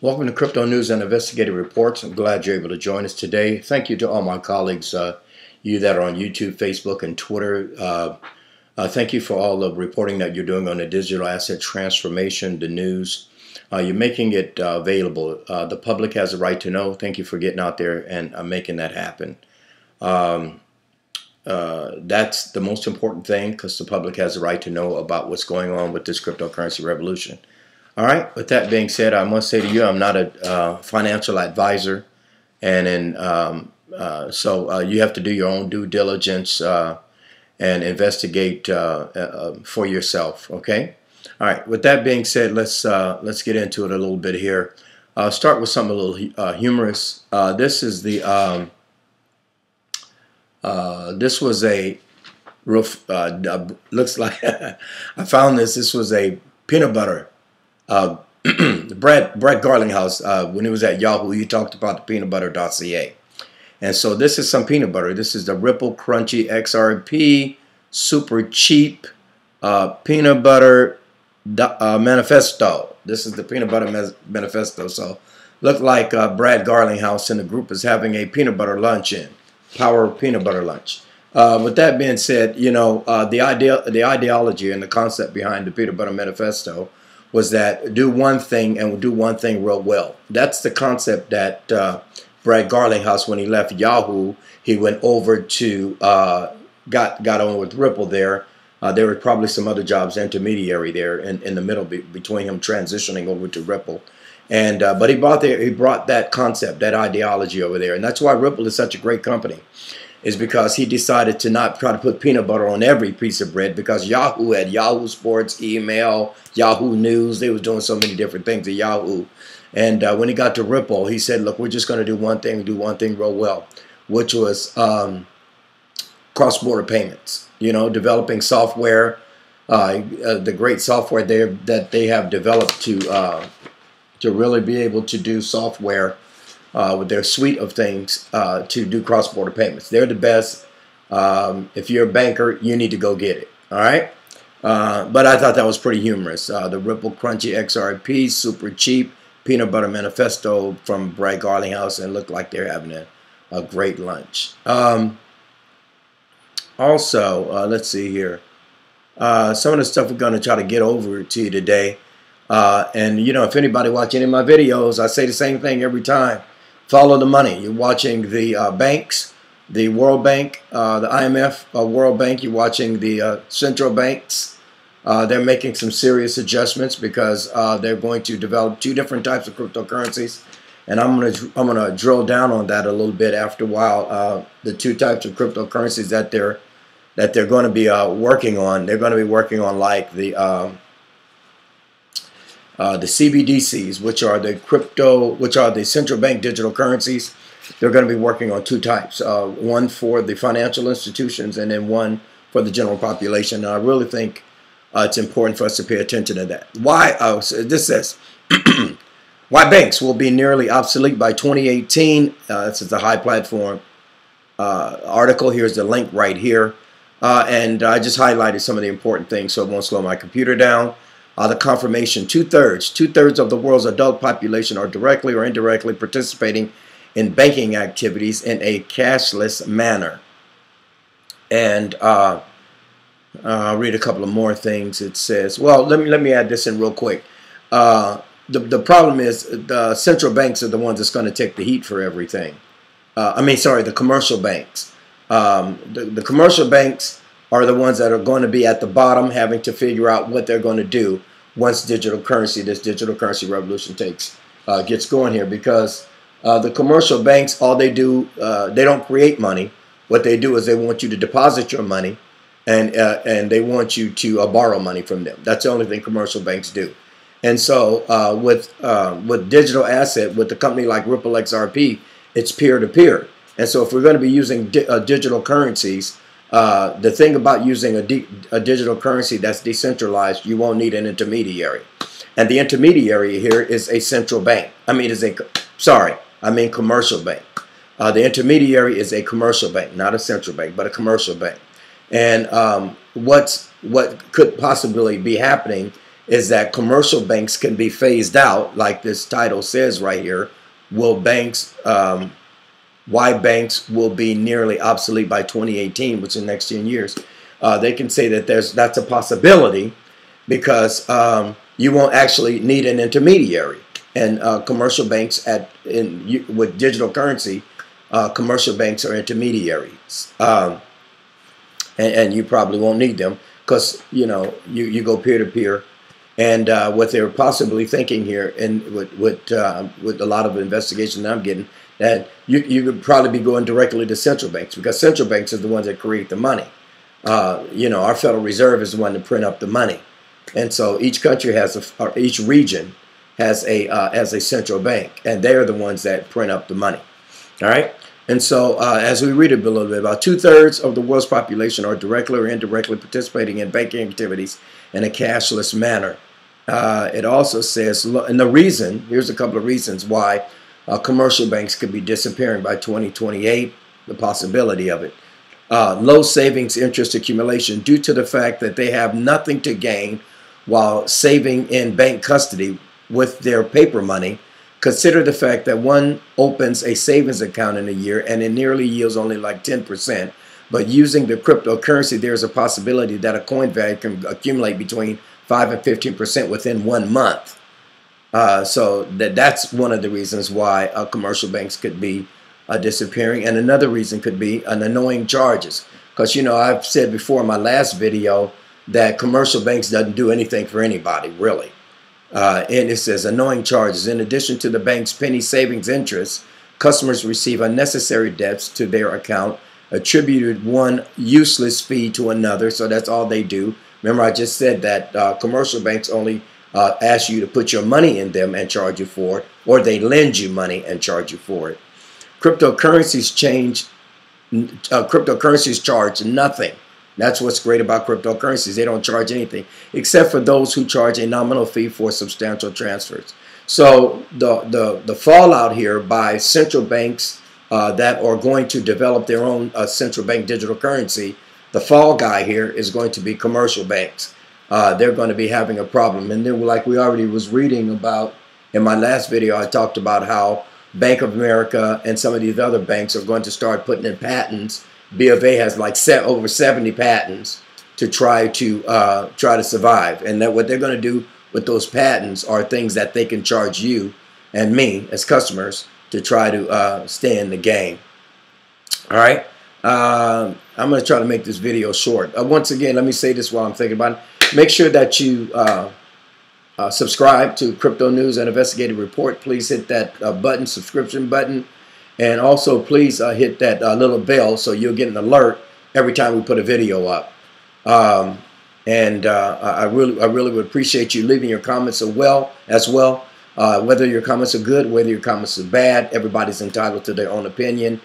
Welcome to Crypto News and Investigative Reports. I'm glad you're able to join us today. Thank you to all my colleagues, you that are on YouTube, Facebook, and Twitter. Thank you for all the reporting that you're doing on the digital asset transformation, the news. You're making it available. The public has a right to know. Thank you for getting out there and making that happen. That's the most important thing, because the public has a right to know about what's going on with this cryptocurrency revolution. All right. With that being said, I must say to you, I'm not a financial advisor, and so you have to do your own due diligence and investigate for yourself. Okay. All right. With that being said, let's get into it a little bit here. Start with something a little humorous. This is the this was a roof. Looks like I found this. This was a peanut butter. Brett Garlinghouse, when he was at Yahoo, he talked about the peanut butter.ca. And so this is some peanut butter. This is the Ripple Crunchy XRP, super cheap peanut butter manifesto. This is the peanut butter manifesto. So look like Brad Garlinghouse and the group is having a peanut butter lunch in Power Peanut Butter Lunch. With that being said, you know, the ideology and the concept behind the peanut butter manifesto was that do one thing and do one thing real well. That's the concept that Brad Garlinghouse, when he left Yahoo, he went over to got on with Ripple there. There were probably some other jobs, intermediary there in the middle between him transitioning over to Ripple. And but he brought that concept, that ideology over there, and that's why Ripple is such a great company. Is because he decided to not try to put peanut butter on every piece of bread, because Yahoo had Yahoo Sports, email, Yahoo News. They was doing so many different things at Yahoo. And when he got to Ripple, he said, look, we're just going to do one thing real well, which was cross-border payments. You know, developing software, the great software that they have developed to really be able to do software with their suite of things to do cross-border payments. They're the best. If you're a banker, you need to go get it. All right. But I thought that was pretty humorous. The Ripple Crunchy XRP, super cheap peanut butter manifesto from Brad Garlinghouse, and looked like they're having a great lunch. Also, let's see here. Some of the stuff we're going to try to get over to you today. And, you know, if anybody watch any of my videos, I say the same thing every time. Follow the money. You're watching the banks, the World Bank, the IMF, World Bank. You're watching the central banks. They're making some serious adjustments because they're going to develop two different types of cryptocurrencies, and I'm gonna drill down on that a little bit after a while. The two types of cryptocurrencies that they're going to be working on. They're going to be working on like the CBDCs, which are the central bank digital currencies. They're going to be working on two types, one for the financial institutions and then one for the general population. And I really think it's important for us to pay attention to that. Why? This says, why banks will be nearly obsolete by 2018. This is the High Platform article. Here's the link right here. And I just highlighted some of the important things so it won't slow my computer down. The confirmation, two-thirds of the world's adult population are directly or indirectly participating in banking activities in a cashless manner. And I'll read a couple of more things. It says, well, let me add this in real quick. The problem is the central banks are the ones that's going to take the heat for everything. The commercial banks. The commercial banks are the ones that are going to be at the bottom, having to figure out what they're going to do once this digital currency revolution gets going here, because the commercial banks, all they do, they don't create money. What they do is they want you to deposit your money, and they want you to borrow money from them. That's the only thing commercial banks do. And so with digital asset, with a company like Ripple XRP, it's peer-to-peer. And so if we're going to be using digital currencies, the thing about using a digital currency that's decentralized, you won't need an intermediary. And the intermediary here is a central bank. Commercial bank. The intermediary is a commercial bank, not a central bank, but a commercial bank. And what could possibly be happening is that commercial banks can be phased out, like this title says right here. Will banks, why banks will be nearly obsolete by 2018, which is the next 10 years. They can say that that's a possibility because you won't actually need an intermediary. And commercial banks with digital currency, commercial banks are intermediaries, and you probably won't need them because you go peer to peer. And what they're possibly thinking here, and with a lot of investigation that I'm getting, that you could probably be going directly to central banks because central banks are the ones that create the money. Our Federal Reserve is the one to print up the money, and so each country or each region has a central bank, and they're the ones that print up the money. All right. And so as we read it a little bit, about 2/3 of the world's population are directly or indirectly participating in banking activities in a cashless manner. It also says, and the reason, here's a couple of reasons why commercial banks could be disappearing by 2028, the possibility of it. Low savings interest accumulation due to the fact that they have nothing to gain while saving in bank custody with their paper money. Consider the fact that one opens a savings account in a year and it nearly yields only like 10%. But using the cryptocurrency, there's a possibility that a coin value can accumulate between 5 and 15% within 1 month. So that's one of the reasons why commercial banks could be disappearing. And another reason could be an annoying charges. Because, I've said before in my last video that commercial banks doesn't do anything for anybody, really. And it says annoying charges. In addition to the bank's penny savings interest, customers receive unnecessary debts to their account, attributed one useless fee to another. So that's all they do. Remember, I just said that commercial banks only ask you to put your money in them and charge you for it, or they lend you money and charge you for it. Cryptocurrencies charge nothing. That's what's great about cryptocurrencies. They don't charge anything except for those who charge a nominal fee for substantial transfers. So the fallout here by central banks that are going to develop their own central bank digital currency, the fall guy here is going to be commercial banks. They're going to be having a problem. And then, like we already was reading about in my last video, I talked about how Bank of America and some of these other banks are going to start putting in patents. B of A has like over 70 patents to try to survive. And that what they're going to do with those patents are things that they can charge you and me as customers to try to stay in the game. All right. I'm going to try to make this video short. Once again, let me say this while I'm thinking about it. Make sure that you subscribe to Crypto News and Investigative Report. Please hit that button, subscription button. And also, please hit that little bell so you'll get an alert every time we put a video up. I really would appreciate you leaving your comments as well. Whether your comments are good, whether your comments are bad, everybody's entitled to their own opinion.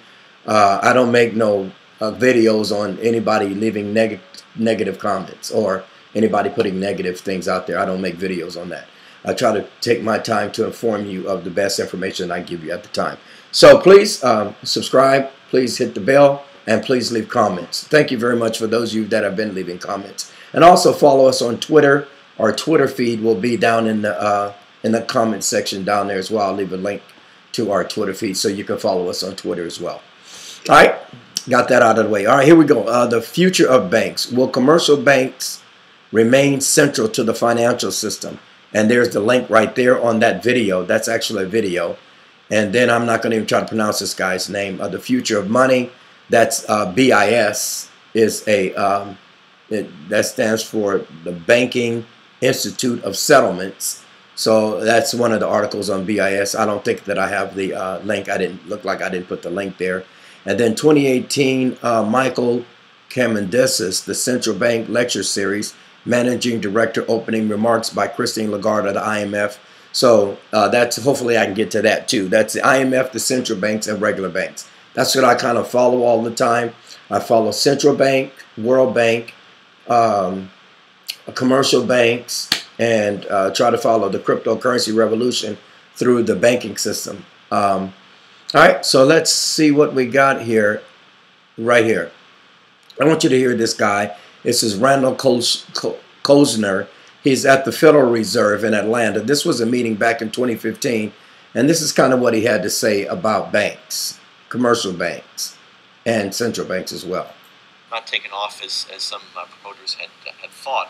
I don't make no videos on anybody leaving negative comments or anybody putting negative things out there. I don't make videos on that. I try to take my time to inform you of the best information I give you at the time. So please subscribe, please hit the bell, and please leave comments. Thank you very much for those of you that have been leaving comments. And also follow us on Twitter. Our Twitter feed will be down in the comment section down there as well. I'll leave a link to our Twitter feed so you can follow us on Twitter as well. All right, got that out of the way. All right, here we go. The future of banks. Will commercial banks remain central to the financial system? And there's the link right there on that video. That's actually a video. And then I'm not going to even try to pronounce this guy's name. The future of money. That's BIS is that stands for the Banking Institute of Settlements. So that's one of the articles on BIS. I don't think that I have the link. I didn't put the link there. And then 2018, Michael Kamendesis, the Central Bank Lecture Series, Managing Director, opening remarks by Christine Lagarde of the IMF. So that's, hopefully I can get to that too. That's the IMF, the central banks, and regular banks. That's what I kind of follow all the time. I follow central bank, World Bank, commercial banks, and try to follow the cryptocurrency revolution through the banking system. All right, so let's see what we got here, right here. I want you to hear this guy. This is Randall Kozner. He's at the Federal Reserve in Atlanta. This was a meeting back in 2015, and this is kind of what he had to say about banks, commercial banks, and central banks as well. Not taken off as some promoters had thought.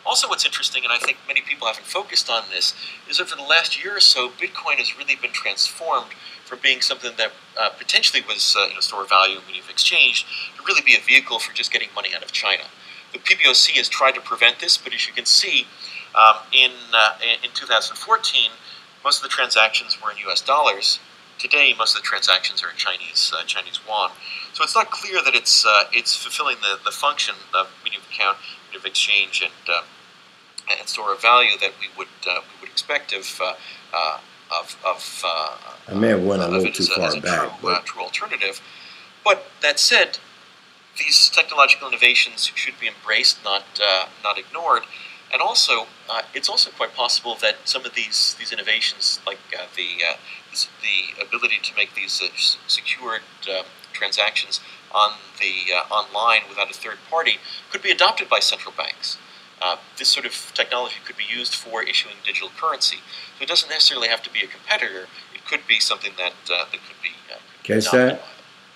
Also, what's interesting, and I think many people haven't focused on this, is over the last year or so, Bitcoin has really been transformed from being something that potentially was a store of value, meaning of exchange, to really be a vehicle for just getting money out of China. The PBOC has tried to prevent this, but as you can see, in 2014, most of the transactions were in U.S. dollars. Today, most of the transactions are in Chinese yuan. So it's not clear that it's fulfilling the function of medium of account, medium of exchange, and store of value that we would expect of I may have went a little too far back, true alternative. But that said, these technological innovations should be embraced, not ignored. And also, it's also quite possible that some of these innovations, like the ability to make these secured transactions online without a third party, could be adopted by central banks. This sort of technology could be used for issuing digital currency. So it doesn't necessarily have to be a competitor. It could be something that could be adopted.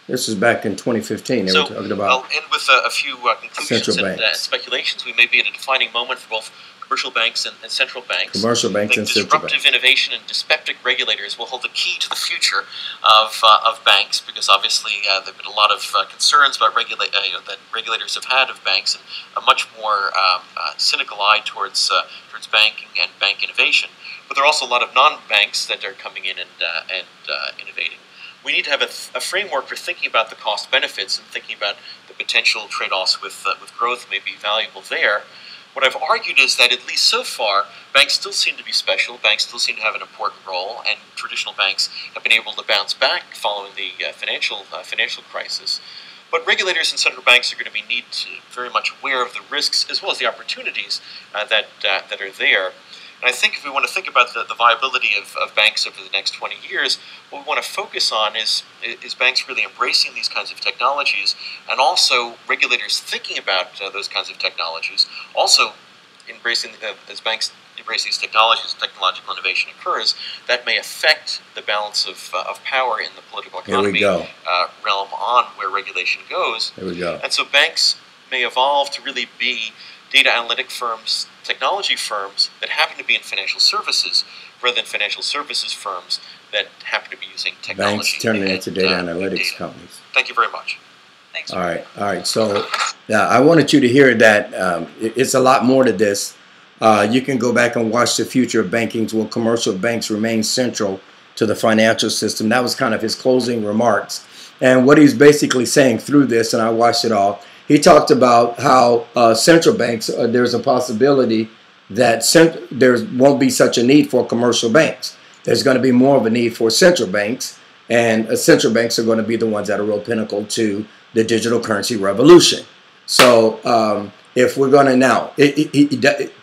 This is back in 2015. They were talking about. I'll end with a few conclusions and speculations. We may be at a defining moment for both commercial banks and central banks. Commercial banks and central banks. Disruptive innovation and dyspeptic regulators will hold the key to the future of banks, because obviously there have been a lot of concerns about that regulators have had of banks, and a much more cynical eye towards banking and bank innovation. But there are also a lot of non-banks that are coming in and innovating. We need to have a framework for thinking about the cost benefits and thinking about the potential trade-offs with growth may be valuable there. What I've argued is that, at least so far, banks still seem to be special. Banks still seem to have an important role, and traditional banks have been able to bounce back following the financial crisis. But regulators and central banks are going to be very much aware of the risks as well as the opportunities that are there. And I think if we want to think about the viability of banks over the next 20 years, what we want to focus on is banks really embracing these kinds of technologies, and also regulators thinking about those kinds of technologies. Also, as banks embrace these technologies, technological innovation occurs, that may affect the balance of power in the political economy realm on where regulation goes. There we go. And so banks may evolve to really be data analytic firms, technology firms that happen to be in financial services, rather than financial services firms that happen to be using technology. Banks turning into data analytics companies. Thank you very much. Thanks. All right. So I wanted you to hear that it's a lot more to this. You can go back and watch The Future of Banking. Will commercial banks remain central to the financial system? That was kind of his closing remarks. And what he's basically saying through this, and I watched it all, he talked about how central banks, there's a possibility that there won't be such a need for commercial banks. There's going to be more of a need for central banks, and central banks are going to be the ones that are real pinnacle to the digital currency revolution. So if we're going to now,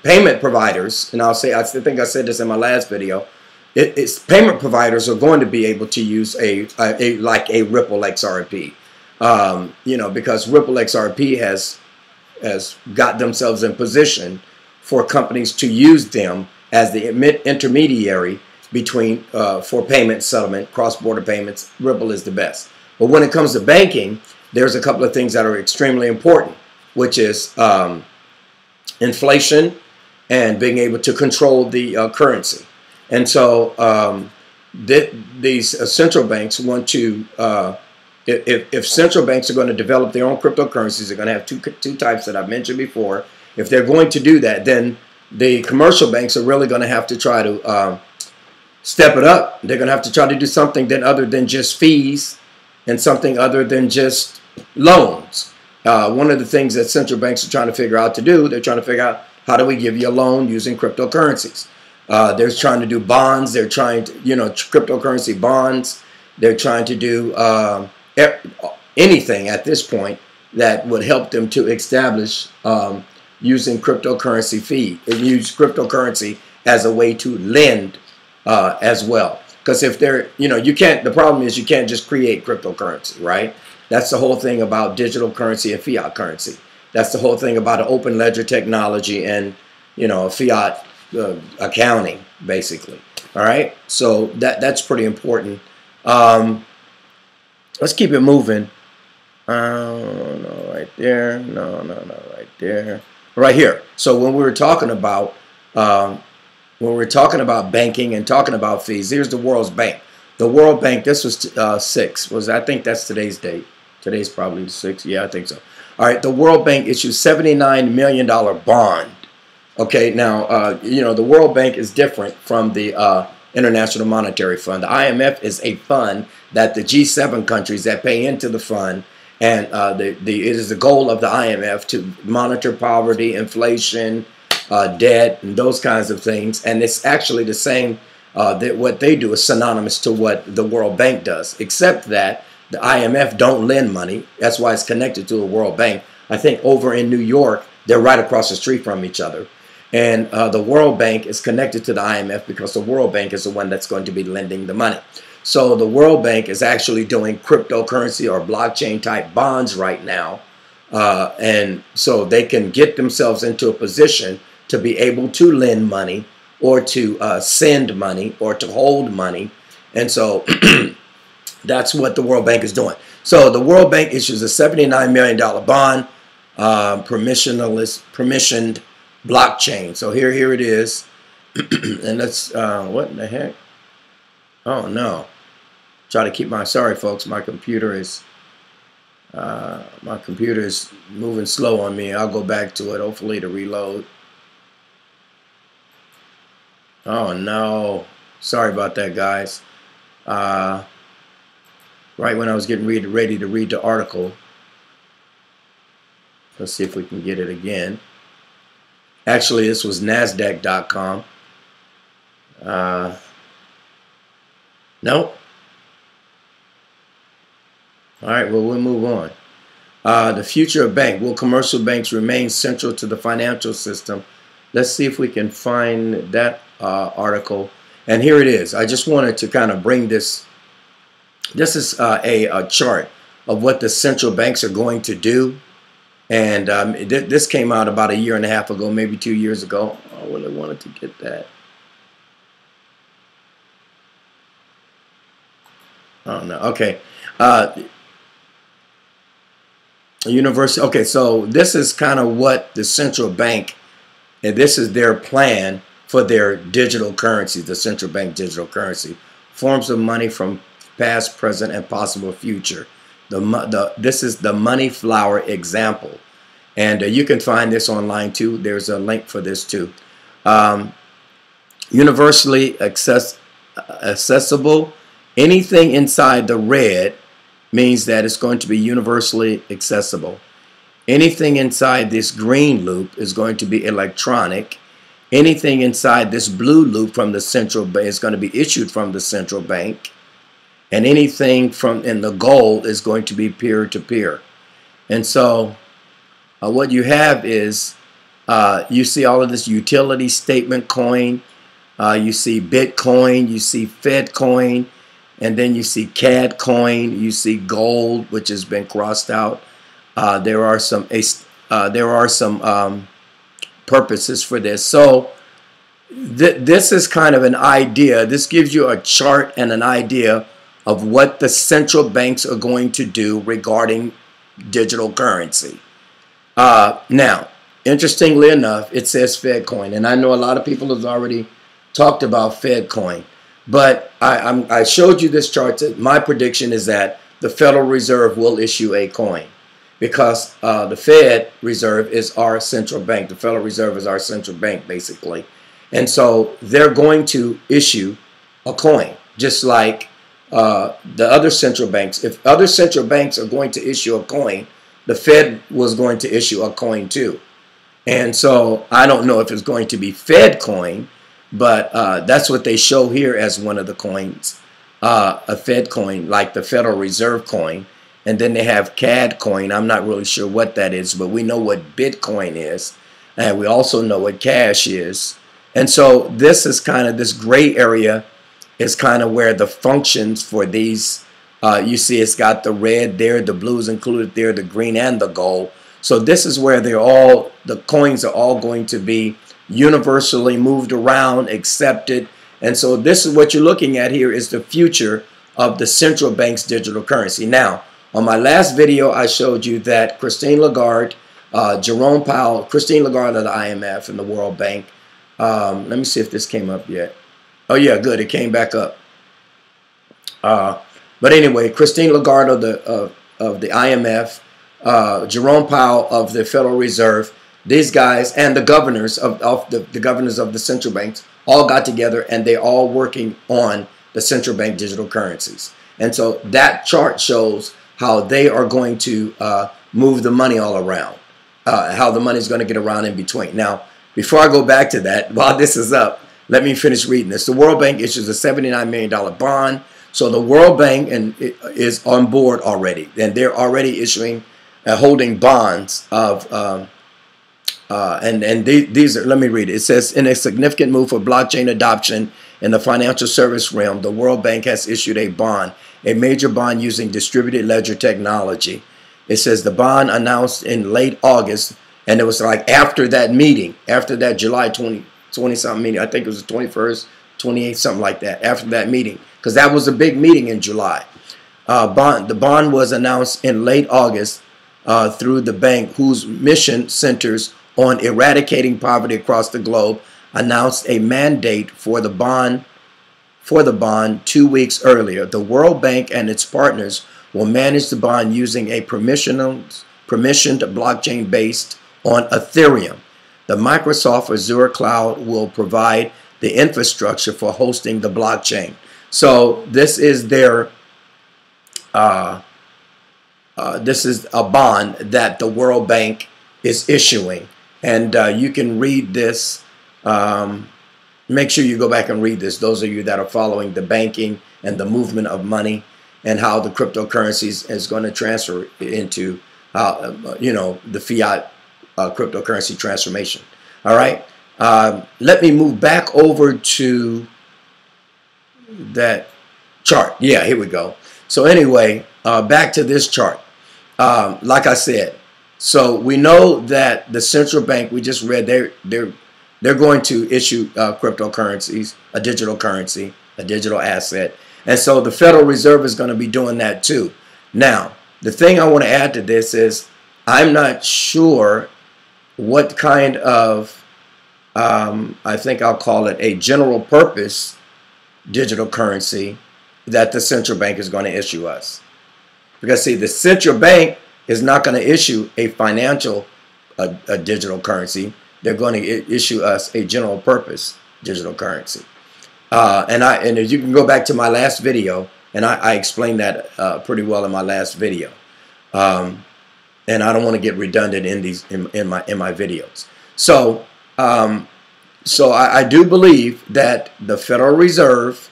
payment providers, and I think I said this in my last video, payment providers are going to be able to use like a Ripple XRP. Because Ripple XRP has got themselves in position for companies to use them as the intermediary between for payment settlement, cross-border payments. Ripple is the best. But when it comes to banking, there's a couple of things that are extremely important, which is inflation and being able to control the currency. And so these central banks want to. If central banks are going to develop their own cryptocurrencies, they're going to have two types that I've mentioned before. If they're going to do that, then the commercial banks are really going to have to try to step it up. They're going to have to try to do something other than just fees and something other than just loans. One of the things that central banks are trying to figure out to do, they're trying to figure out, how do we give you a loan using cryptocurrencies? They're trying to do bonds. They're trying to, cryptocurrency bonds. They're trying to do anything at this point that would help them to establish using cryptocurrency use cryptocurrency as a way to lend as well. Because if they're, you can't, the problem is you can't just create cryptocurrency, right? That's the whole thing about digital currency and fiat currency. That's the whole thing about an open ledger technology and, fiat accounting, basically. All right, so that's pretty important. Let's keep it moving. No, right there. No, right there. Right here. So when we were talking about banking and talking about fees, here's the World Bank. The World Bank. This was 6. I think that's today's date. Today's probably 6. Yeah, I think so. All right. The World Bank issued $79 million bond. Okay. Now, the World Bank is different from the International Monetary Fund. The IMF is a fund that the G7 countries that pay into the fund, and it is the goal of the IMF to monitor poverty, inflation, debt, and those kinds of things. And it's actually the same. That what they do is synonymous to what the World Bank does, except that the IMF don't lend money. That's why it's connected to the World Bank. I think over in New York, they're right across the street from each other. And the World Bank is connected to the IMF because the World Bank is the one that's going to be lending the money. So the World Bank is actually doing cryptocurrency or blockchain type bonds right now. And so they can get themselves into a position to be able to lend money or to send money or to hold money. And so that's what the World Bank is doing. So the World Bank issues a $79 million bond, permissioned blockchain. So here it is. And let's, what in the heck? Oh no. Try to keep sorry folks, my computer is moving slow on me. I'll go back to it, hopefully to reload. Oh no. Sorry about that, guys. Right when I was getting ready to read the article. Let's see if we can get it again. Actually, this was NASDAQ.com. Nope. All right, well, we'll move on. The future of bank. Will commercial banks remain central to the financial system? Let's see if we can find that article. And here it is. I just wanted to kind of bring this. This is a chart of what the central banks are going to do. And this came out about 1.5 years ago, maybe 2 years ago. I really wanted to get that. Oh, no. Okay. University. Okay, so this is kind of what the central bank, and this is their plan for their digital currency, the central bank digital currency. Forms of money from past, present, and possible future. This is the money flower example. And you can find this online too. There's a link for this too. Universally accessible. Anything inside the red means that it's going to be universally accessible. Anything inside this green loop is going to be electronic. Anything inside this blue loop from the central bank is going to be issued from the central bank. And anything in the gold is going to be peer-to-peer. And so what you have is you see all of this utility statement coin. You see Bitcoin. You see Fed coin. And then you see CAD coin, you see gold, which has been crossed out. There are some purposes for this. So this is kind of an idea. This gives you a chart and an idea of what the central banks are going to do regarding digital currency. Now, interestingly enough, it says Fed coin, and I know a lot of people have already talked about Fed coin. But I showed you this chart. My prediction is that the Federal Reserve will issue a coin because the Fed Reserve is our central bank. The Federal Reserve is our central bank, basically. And so they're going to issue a coin, just like the other central banks. If other central banks are going to issue a coin, the Fed was going to issue a coin too. And so I don't know if it's going to be Fed coin, but that's what they show here as one of the coins, a Fed coin, like the Federal Reserve coin. And then they have CAD coin. I'm not really sure what that is, but we know what Bitcoin is. And we also know what cash is. And so this is kind of this gray area is kind of where the functions for these, you see it's got the red there, the blue is included there, the green and the gold. So this is where the coins are all going to be universally moved around, accepted. And so this is what you're looking at here is the future of the central bank's digital currency. Now, on my last video, I showed you that Christine Lagarde, Jerome Powell, Christine Lagarde of the IMF and the World Bank. Let me see if this came up yet. Oh yeah, good. It came back up. But anyway, Christine Lagarde of the IMF, Jerome Powell of the Federal Reserve, these guys and the governors of the governors of the central banks all got together, and they're all working on the central bank digital currencies. And so that chart shows how they are going to move the money all around, how the money is going to get around in between. Now, before I go back to that, while this is up, let me finish reading this. The World Bank issues a $79 million bond. So the World Bank is on board already, and they're already issuing, holding bonds of, these are, let me read it. It says, in a significant move for blockchain adoption in the financial service realm, the World Bank has issued a bond, a major bond using distributed ledger technology. It says the bond announced in late August, and it was like after that meeting, after that July 20-something meeting, I think it was the 21st, 28th, something like that, after that meeting, because that was a big meeting in July. The bond was announced in late August through the bank, whose mission centers on eradicating poverty across the globe, announced a mandate for the bond 2 weeks earlier. The World Bank and its partners will manage the bond using a permissioned blockchain based on Ethereum. The Microsoft Azure cloud will provide the infrastructure for hosting the blockchain. So this is their this is a bond that the World Bank is issuing, and you can read this. Make sure you go back and read this, those of you that are following the banking and the movement of money and how the cryptocurrencies is going to transfer into the fiat cryptocurrency transformation. All right, let me move back over to that chart. Yeah, here we go. So anyway, back to this chart. Like I said, so we know that the central bank, we just read, they're going to issue cryptocurrencies, a digital currency, a digital asset. And so the Federal Reserve is going to be doing that too. Now, the thing I want to add to this is I'm not sure what kind of, I think I'll call it a general purpose digital currency that the central bank is going to issue us. Because see, the central bank is not going to issue a financial a digital currency. They're going to issue us a general purpose digital currency. And as you can go back to my last video, and I explained that pretty well in my last video. And I don't want to get redundant in my videos. So I do believe that the Federal Reserve,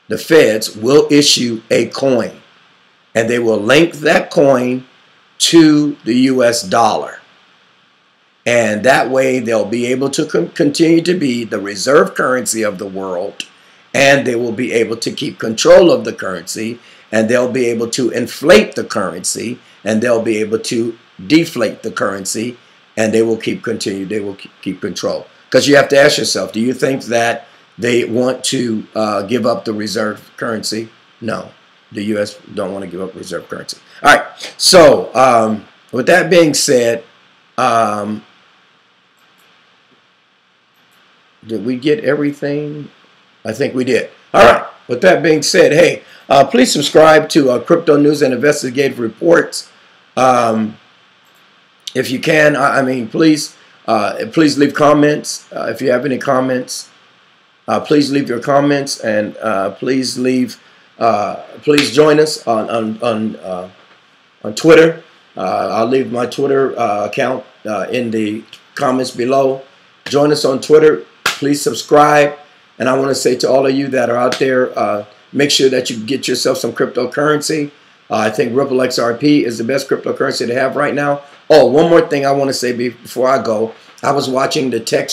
the Feds, will issue a coin, and they will link that coin to the US dollar. And that way they'll be able to continue to be the reserve currency of the world, and they will be able to keep control of the currency, and they'll be able to inflate the currency, and they'll be able to deflate the currency, and they will keep control. Because you have to ask yourself, do you think that they want to give up the reserve currency? No, the U.S. don't want to give up reserve currency. All right, so with that being said, did we get everything? I think we did. All right, with that being said, hey, please subscribe to Crypto News and Investigative Reports. If you can, I mean, please leave comments. If you have any comments, please leave your comments, and please join us on Twitter. I'll leave my Twitter account in the comments below. Join us on Twitter. Please subscribe. And I want to say to all of you that are out there, make sure that you get yourself some cryptocurrency. I think Ripple XRP is the best cryptocurrency to have right now. Oh, one more thing I want to say before I go. I was watching the Tech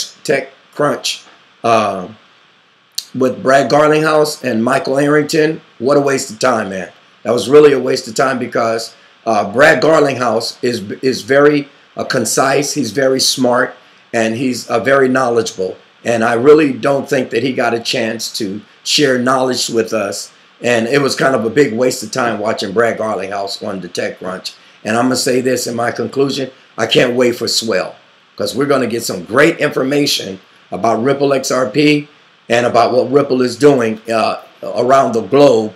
Crunch with Brad Garlinghouse and Michael Arrington. What a waste of time, man. That was really a waste of time, because Brad Garlinghouse is very concise. He's very smart, and he's very knowledgeable. And I really don't think that he got a chance to share knowledge with us. And it was kind of a big waste of time watching Brad Garlinghouse on the Tech Crunch. And I'm going to say this in my conclusion: I can't wait for Swell, because we're going to get some great information about Ripple XRP and about what Ripple is doing around the globe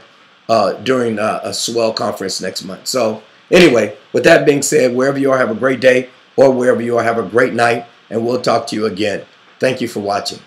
during a Swell conference next month. So anyway, with that being said, wherever you are, have a great day, or wherever you are, have a great night, and we'll talk to you again. Thank you for watching.